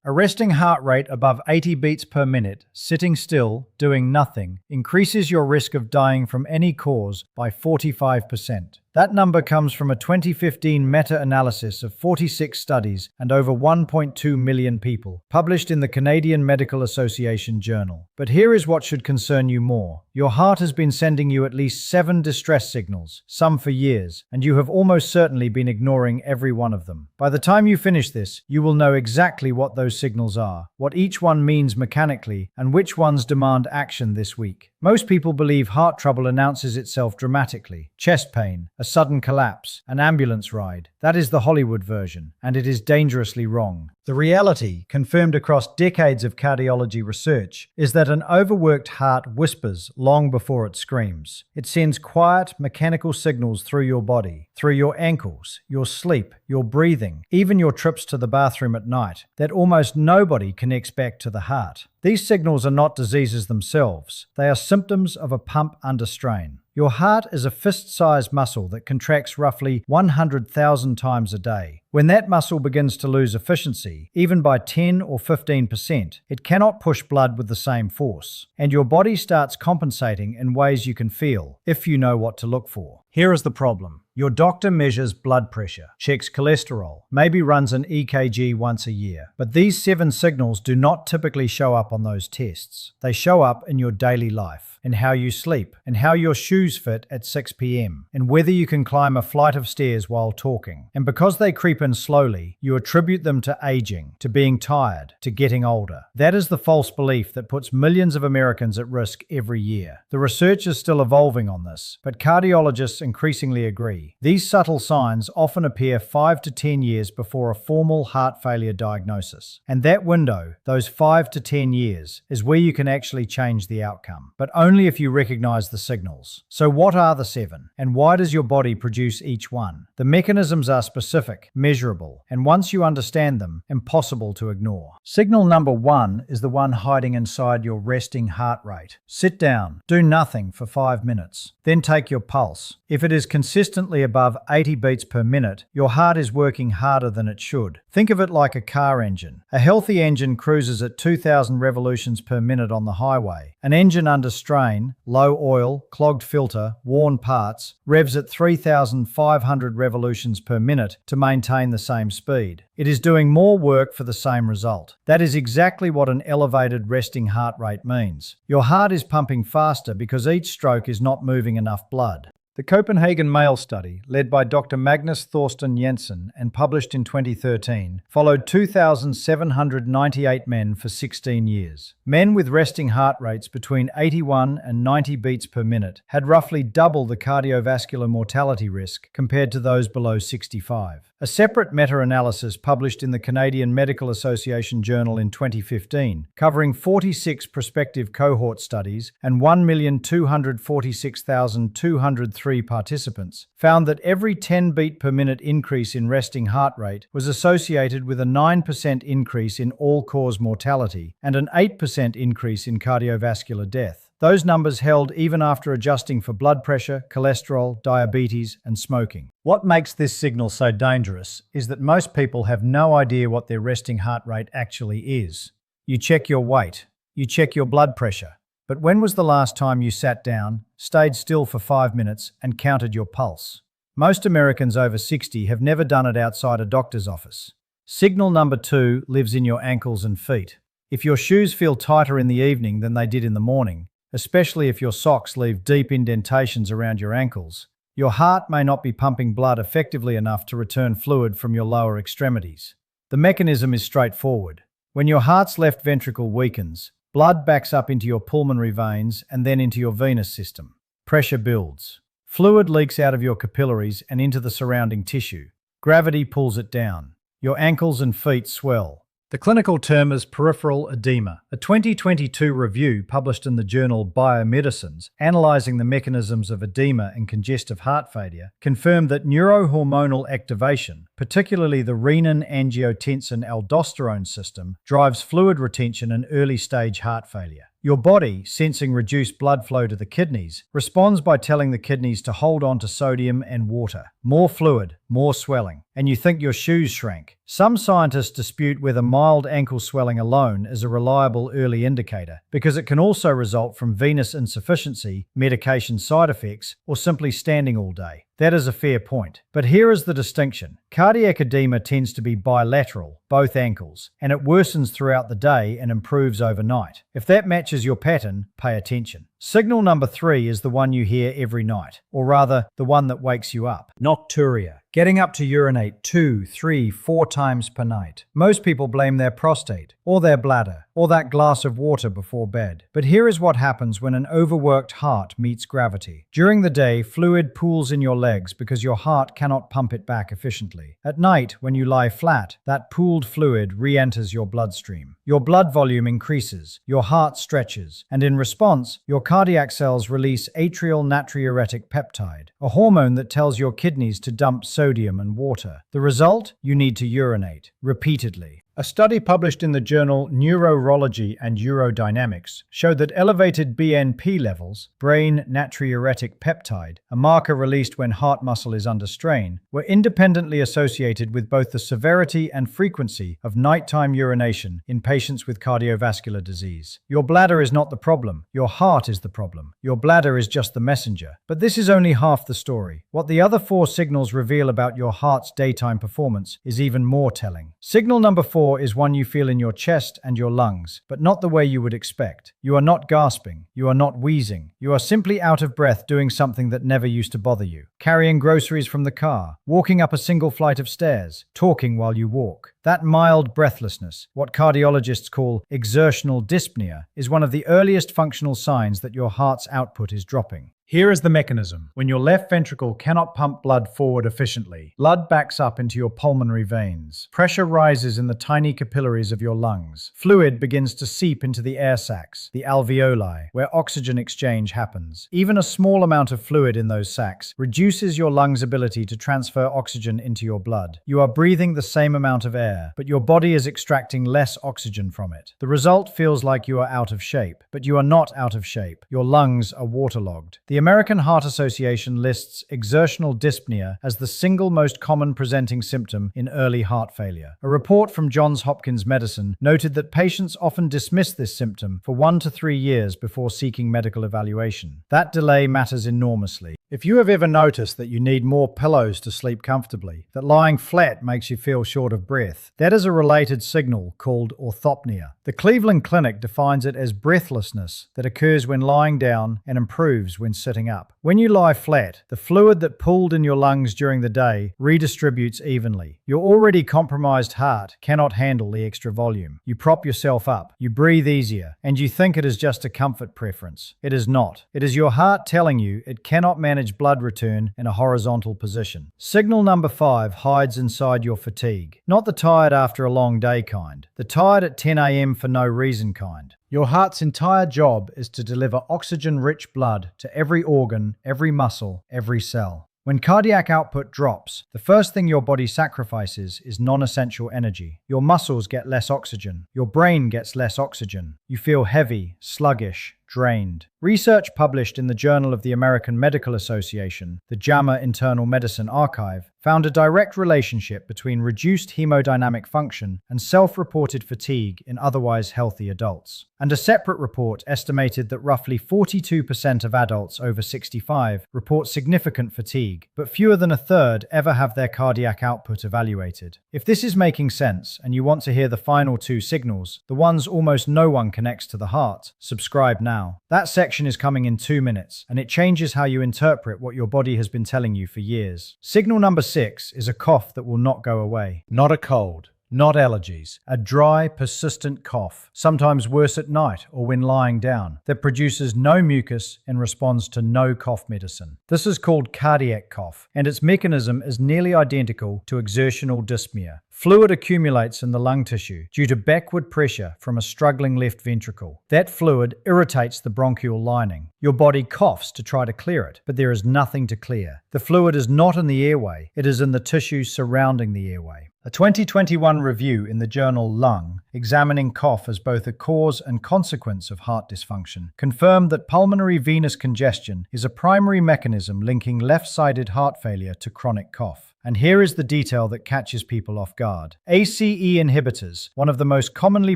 A resting heart rate above 80 beats per minute, sitting still, doing nothing, increases your risk of dying from any cause by 45%. That number comes from a 2015 meta-analysis of 46 studies and over 1.2 million people, published in the Canadian Medical Association Journal. But here is what should concern you more. Your heart has been sending you at least 7 distress signals, some for years, and you have almost certainly been ignoring every one of them. By the time you finish this, you will know exactly what those signals are, what each one means mechanically, and which ones demand action this week. Most people believe heart trouble announces itself dramatically. Chest pain, a sudden collapse, an ambulance ride. That is the Hollywood version, and it is dangerously wrong. The reality, confirmed across decades of cardiology research, is that an overworked heart whispers long before it screams. It sends quiet, mechanical signals through your body, through your ankles, your sleep, your breathing, even your trips to the bathroom at night, that almost nobody connects back to the heart. These signals are not diseases themselves. They are symptoms of a pump under strain. Your heart is a fist-sized muscle that contracts roughly 100,000 times a day. When that muscle begins to lose efficiency, even by 10 or 15%, it cannot push blood with the same force, and your body starts compensating in ways you can feel, if you know what to look for. Here is the problem. Your doctor measures blood pressure, checks cholesterol, maybe runs an EKG once a year. But these 7 signals do not typically show up on those tests. They show up in your daily life, in how you sleep, in how your shoes fit at 6 p.m., and whether you can climb a flight of stairs while talking. And because they creep in slowly, you attribute them to aging, to being tired, to getting older. That is the false belief that puts millions of Americans at risk every year. The research is still evolving on this, but cardiologists increasingly agree. These subtle signs often appear 5 to 10 years before a formal heart failure diagnosis. And that window, those 5 to 10 years, is where you can actually change the outcome. But only if you recognize the signals. So what are the 7? And why does your body produce each one? The mechanisms are specific, measurable, and once you understand them, impossible to ignore. Signal number 1 is the one hiding inside your resting heart rate. Sit down, do nothing for 5 minutes, then take your pulse. If it is consistently above 80 beats per minute, your heart is working harder than it should. Think of it like a car engine. A healthy engine cruises at 2,000 revolutions per minute on the highway. An engine under strain, low oil, clogged filter, worn parts, revs at 3,500 revolutions per minute to maintain the same speed. It is doing more work for the same result. That is exactly what an elevated resting heart rate means. Your heart is pumping faster because each stroke is not moving enough blood. The Copenhagen Male Study, led by Dr. Magnus Thorsten Jensen and published in 2013, followed 2,798 men for 16 years. Men with resting heart rates between 81 and 90 beats per minute had roughly double the cardiovascular mortality risk compared to those below 65. A separate meta-analysis published in the Canadian Medical Association Journal in 2015, covering 46 prospective cohort studies and 1,246,203 participants, found that every 10 beat per minute increase in resting heart rate was associated with a 9% increase in all-cause mortality and an 8% increase in cardiovascular death. Those numbers held even after adjusting for blood pressure, cholesterol, diabetes, and smoking. What makes this signal so dangerous is that most people have no idea what their resting heart rate actually is. You check your weight, you check your blood pressure, but when was the last time you sat down, stayed still for 5 minutes, and counted your pulse? Most Americans over 60 have never done it outside a doctor's office. Signal number 2 lives in your ankles and feet. If your shoes feel tighter in the evening than they did in the morning, especially if your socks leave deep indentations around your ankles, your heart may not be pumping blood effectively enough to return fluid from your lower extremities. The mechanism is straightforward. When your heart's left ventricle weakens, blood backs up into your pulmonary veins and then into your venous system. Pressure builds. Fluid leaks out of your capillaries and into the surrounding tissue. Gravity pulls it down. Your ankles and feet swell. The clinical term is peripheral edema. A 2022 review published in the journal Biomedicines, analyzing the mechanisms of edema and congestive heart failure, confirmed that neurohormonal activation, particularly the renin-angiotensin-aldosterone system, drives fluid retention in early-stage heart failure. Your body, sensing reduced blood flow to the kidneys, responds by telling the kidneys to hold on to sodium and water. More fluid, more swelling, and you think your shoes shrank. Some scientists dispute whether mild ankle swelling alone is a reliable early indicator, because it can also result from venous insufficiency, medication side effects, or simply standing all day. That is a fair point. But here is the distinction. Cardiac edema tends to be bilateral, both ankles, and it worsens throughout the day and improves overnight. If that matches your pattern, pay attention. Signal number 3 is the one you hear every night, or rather, the one that wakes you up. Nocturia. Getting up to urinate 2, 3, 4 times per night. Most people blame their prostate, or their bladder, or that glass of water before bed. But here is what happens when an overworked heart meets gravity. During the day, fluid pools in your legs because your heart cannot pump it back efficiently. At night, when you lie flat, that pooled fluid re-enters your bloodstream. Your blood volume increases, your heart stretches, and in response, your cardiac cells release atrial natriuretic peptide, a hormone that tells your kidneys to dump sodium and water. The result? You need to urinate repeatedly. A study published in the journal Neurology and Urodynamics showed that elevated BNP levels, brain natriuretic peptide, a marker released when heart muscle is under strain, were independently associated with both the severity and frequency of nighttime urination in patients with cardiovascular disease. Your bladder is not the problem. Your heart is the problem. Your bladder is just the messenger. But this is only half the story. What the other 4 signals reveal about your heart's daytime performance is even more telling. Signal number 4 is one you feel in your chest and your lungs, but not the way you would expect. You are not gasping. You are not wheezing. You are simply out of breath doing something that never used to bother you. Carrying groceries from the car, walking up a single flight of stairs, talking while you walk. That mild breathlessness, what cardiologists call exertional dyspnea, is one of the earliest functional signs that your heart's output is dropping. Here is the mechanism. When your left ventricle cannot pump blood forward efficiently, blood backs up into your pulmonary veins. Pressure rises in the tiny capillaries of your lungs. Fluid begins to seep into the air sacs, the alveoli, where oxygen exchange happens. Even a small amount of fluid in those sacs reduces your lungs' ability to transfer oxygen into your blood. You are breathing the same amount of air, but your body is extracting less oxygen from it. The result feels like you are out of shape, but you are not out of shape. Your lungs are waterlogged. The American Heart Association lists exertional dyspnea as the single most common presenting symptom in early heart failure. A report from Johns Hopkins Medicine noted that patients often dismiss this symptom for 1 to 3 years before seeking medical evaluation. That delay matters enormously. If you have ever noticed that you need more pillows to sleep comfortably, that lying flat makes you feel short of breath, that is a related signal called orthopnea. The Cleveland Clinic defines it as breathlessness that occurs when lying down and improves when sitting up. When you lie flat, the fluid that pooled in your lungs during the day redistributes evenly. Your already compromised heart cannot handle the extra volume. You prop yourself up, you breathe easier, and you think it is just a comfort preference. It is not. It is your heart telling you it cannot manage blood return in a horizontal position. Signal number 5 hides inside your fatigue. Not the tired after a long day kind. The tired at 10 a.m. for no reason kind. Your heart's entire job is to deliver oxygen-rich blood to every organ, every muscle, every cell. When cardiac output drops, the first thing your body sacrifices is non-essential energy. Your muscles get less oxygen. Your brain gets less oxygen. You feel heavy, sluggish, drained. Research published in the Journal of the American Medical Association, the JAMA Internal Medicine Archive, found a direct relationship between reduced hemodynamic function and self-reported fatigue in otherwise healthy adults. And a separate report estimated that roughly 42% of adults over 65 report significant fatigue, but fewer than a third ever have their cardiac output evaluated. If this is making sense and you want to hear the final 2 signals, the ones almost no one connects to the heart, subscribe now. That section is coming in 2 minutes, and it changes how you interpret what your body has been telling you for years. Signal number 6 is a cough that will not go away. Not a cold. Not allergies. A dry, persistent cough, sometimes worse at night or when lying down, that produces no mucus and responds to no cough medicine. This is called cardiac cough, and its mechanism is nearly identical to exertional dyspnea. Fluid accumulates in the lung tissue due to backward pressure from a struggling left ventricle. That fluid irritates the bronchial lining. Your body coughs to try to clear it, but there is nothing to clear. The fluid is not in the airway, it is in the tissue surrounding the airway. A 2021 review in the journal Lung, examining cough as both a cause and consequence of heart dysfunction, confirmed that pulmonary venous congestion is a primary mechanism linking left-sided heart failure to chronic cough. And here is the detail that catches people off guard. ACE inhibitors, one of the most commonly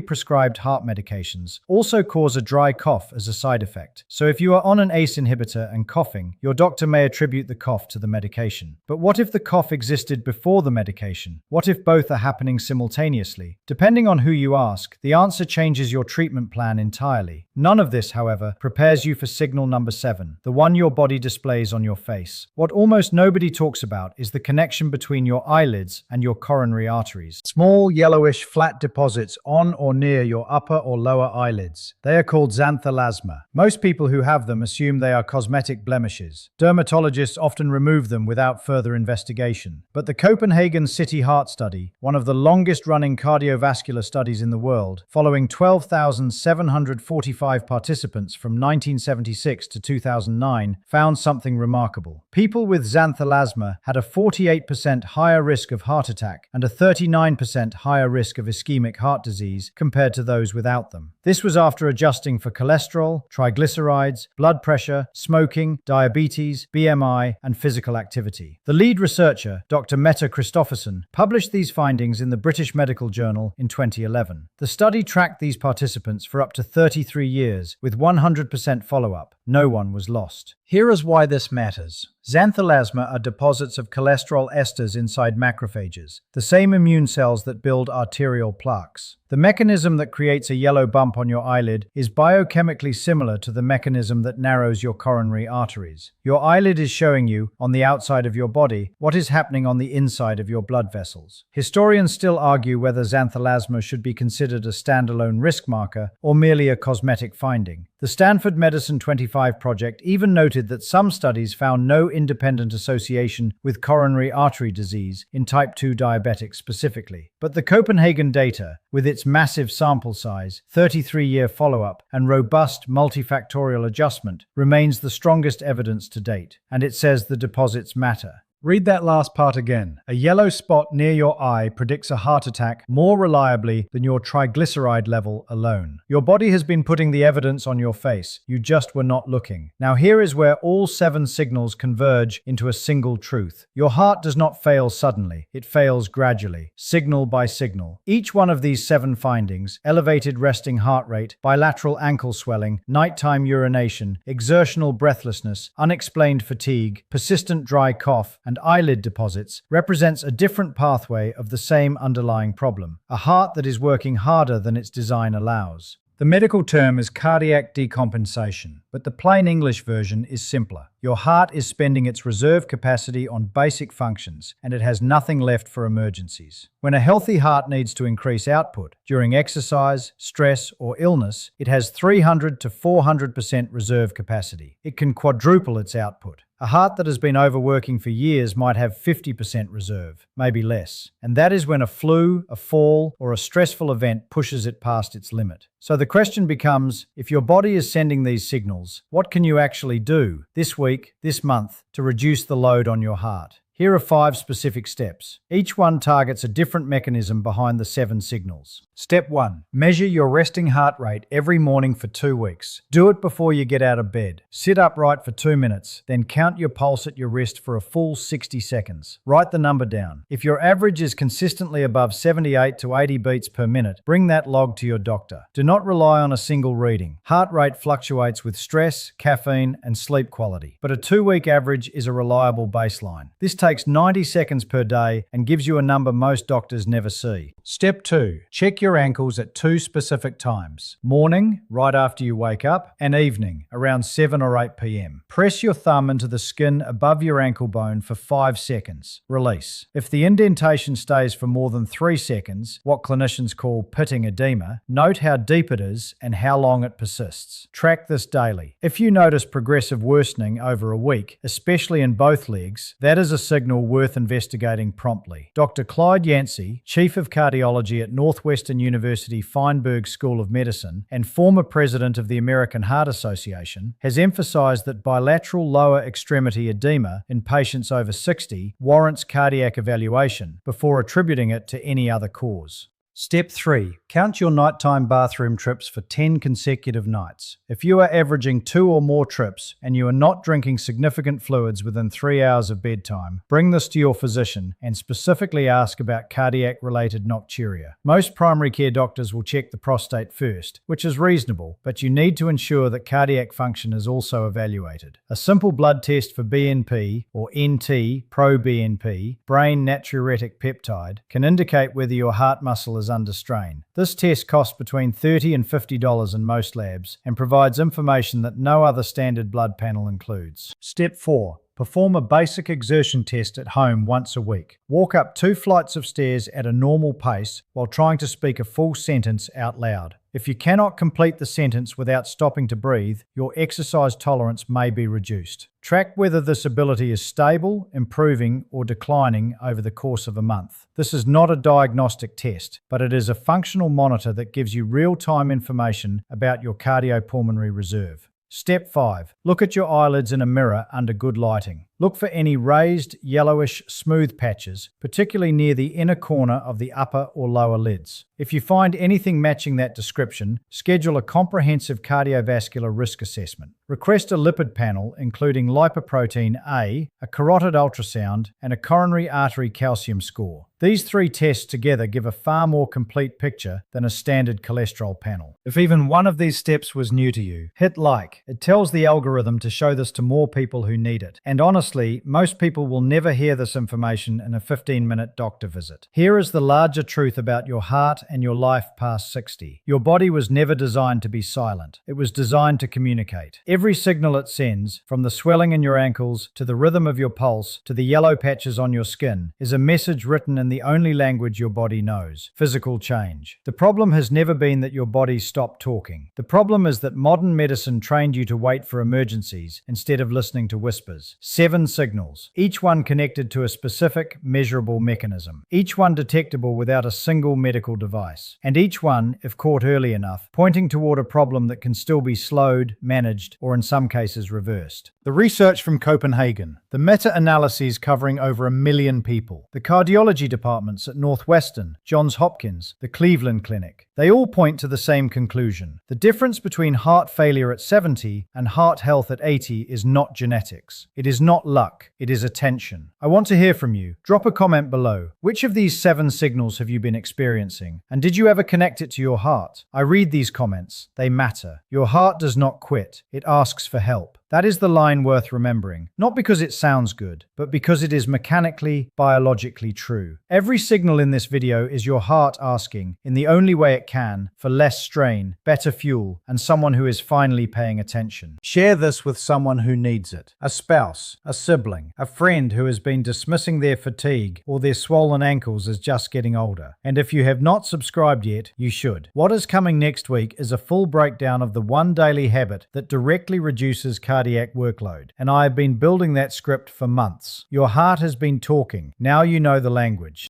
prescribed heart medications, also cause a dry cough as a side effect. So if you are on an ACE inhibitor and coughing, your doctor may attribute the cough to the medication. But what if the cough existed before the medication? What if both are happening simultaneously? Depending on who you ask, the answer changes your treatment plan entirely. None of this, however, prepares you for signal number 7, the one your body displays on your face. What almost nobody talks about is the connection between your eyelids and your coronary arteries. Small, yellowish, flat deposits on or near your upper or lower eyelids. They are called xanthelasma. Most people who have them assume they are cosmetic blemishes. Dermatologists often remove them without further investigation. But the Copenhagen City Heart Study, one of the longest-running cardiovascular studies in the world, following 12,745 participants from 1976 to 2009, found something remarkable. People with xanthelasma had a 48% higher risk of heart attack and a 39% higher risk of ischemic heart disease compared to those without them. This was after adjusting for cholesterol, triglycerides, blood pressure, smoking, diabetes, BMI, and physical activity. The lead researcher, Dr. Mette Christoffersen, published these findings in the British Medical Journal in 2011. The study tracked these participants for up to 33 years with 100% follow-up. No one was lost. Here is why this matters. Xanthelasma are deposits of cholesterol esters inside macrophages, the same immune cells that build arterial plaques. The mechanism that creates a yellow bump on your eyelid is biochemically similar to the mechanism that narrows your coronary arteries. Your eyelid is showing you, on the outside of your body, what is happening on the inside of your blood vessels. Historians still argue whether xanthelasma should be considered a standalone risk marker or merely a cosmetic finding. The Stanford Medicine 25 project even noted that some studies found no independent association with coronary artery disease in type 2 diabetics specifically. But the Copenhagen data, with its massive sample size, 33-year follow-up, and robust multifactorial adjustment, remains the strongest evidence to date, and it says the deposits matter. Read that last part again. A yellow spot near your eye predicts a heart attack more reliably than your triglyceride level alone. Your body has been putting the evidence on your face. You just were not looking. Now here is where all 7 signals converge into a single truth. Your heart does not fail suddenly. It fails gradually, signal by signal. Each one of these 7 findings, elevated resting heart rate, bilateral ankle swelling, nighttime urination, exertional breathlessness, unexplained fatigue, persistent dry cough, and eyelid deposits, represents a different pathway of the same underlying problem, a heart that is working harder than its design allows. The medical term is cardiac decompensation, but the plain English version is simpler. Your heart is spending its reserve capacity on basic functions, and it has nothing left for emergencies. When a healthy heart needs to increase output during exercise, stress, or illness, it has 300 to 400% reserve capacity. It can quadruple its output. A heart that has been overworking for years might have 50% reserve, maybe less. And that is when a flu, a fall, or a stressful event pushes it past its limit. So the question becomes, if your body is sending these signals, what can you actually do this week, this month, to reduce the load on your heart? Here are 5 specific steps. Each one targets a different mechanism behind the 7 signals. Step 1. Measure your resting heart rate every morning for 2 weeks. Do it before you get out of bed. Sit upright for 2 minutes, then count your pulse at your wrist for a full 60 seconds. Write the number down. If your average is consistently above 78 to 80 beats per minute, bring that log to your doctor. Do not rely on a single reading. Heart rate fluctuates with stress, caffeine, and sleep quality, but a 2-week average is a reliable baseline. This takes 90 seconds per day and gives you a number most doctors never see. Step 2. Check your ankles at 2 specific times. Morning, right after you wake up, and evening, around 7 or 8 p.m. Press your thumb into the skin above your ankle bone for 5 seconds. Release. If the indentation stays for more than 3 seconds, what clinicians call pitting edema, note how deep it is and how long it persists. Track this daily. If you notice progressive worsening over a week, especially in both legs, that is a signal worth investigating promptly. Dr. Clyde Yancey, Chief of Cardiology at Northwestern University Feinberg School of Medicine and former president of the American Heart Association, has emphasized that bilateral lower extremity edema in patients over 60 warrants cardiac evaluation before attributing it to any other cause. Step 3. Count your nighttime bathroom trips for 10 consecutive nights. If you are averaging 2 or more trips and you are not drinking significant fluids within 3 hours of bedtime, bring this to your physician and specifically ask about cardiac-related nocturia. Most primary care doctors will check the prostate first, which is reasonable, but you need to ensure that cardiac function is also evaluated. A simple blood test for BNP or NT-proBNP, brain natriuretic peptide, can indicate whether your heart muscle is under strain. This test costs between $30 and $50 in most labs and provides information that no other standard blood panel includes. Step 4. Perform a basic exertion test at home once a week. Walk up 2 flights of stairs at a normal pace while trying to speak a full sentence out loud. If you cannot complete the sentence without stopping to breathe, your exercise tolerance may be reduced. Track whether this ability is stable, improving, or declining over the course of a month. This is not a diagnostic test, but it is a functional monitor that gives you real-time information about your cardiopulmonary reserve. Step 5. Look at your eyelids in a mirror under good lighting. Look for any raised, yellowish, smooth patches, particularly near the inner corner of the upper or lower lids. If you find anything matching that description, schedule a comprehensive cardiovascular risk assessment. Request a lipid panel including lipoprotein A, a carotid ultrasound, and a coronary artery calcium score. These 3 tests together give a far more complete picture than a standard cholesterol panel. If even one of these steps was new to you, hit like. It tells the algorithm to show this to more people who need it. And honestly, most people will never hear this information in a 15-minute doctor visit. Here is the larger truth about your heart and your life past 60. Your body was never designed to be silent. It was designed to communicate. Every signal it sends, from the swelling in your ankles to the rhythm of your pulse to the yellow patches on your skin, is a message written in the only language your body knows: physical change. The problem has never been that your body stopped talking. The problem is that modern medicine trained you to wait for emergencies instead of listening to whispers. 7 signals, each one connected to a specific, measurable mechanism, each one detectable without a single medical device, and each one, if caught early enough, pointing toward a problem that can still be slowed, managed, or in some cases reversed. The research from Copenhagen, the meta-analyses covering over 1 million people, the cardiology departments at Northwestern, Johns Hopkins, the Cleveland Clinic, they all point to the same conclusion. The difference between heart failure at 70 and heart health at 80 is not genetics. It is not luck. It is attention. I want to hear from you. Drop a comment below. Which of these 7 signals have you been experiencing? And did you ever connect it to your heart? I read these comments. They matter. Your heart does not quit. It asks for help. That is the line worth remembering, not because it sounds good, but because it is mechanically, biologically true. Every signal in this video is your heart asking, in the only way it can, for less strain, better fuel, and someone who is finally paying attention. Share this with someone who needs it. A spouse, a sibling, a friend who has been dismissing their fatigue or their swollen ankles as just getting older. And if you have not subscribed yet, you should. What is coming next week is a full breakdown of the 1 daily habit that directly reduces cardiac workload, and I have been building that script for months. Your heart has been talking. Now you know the language.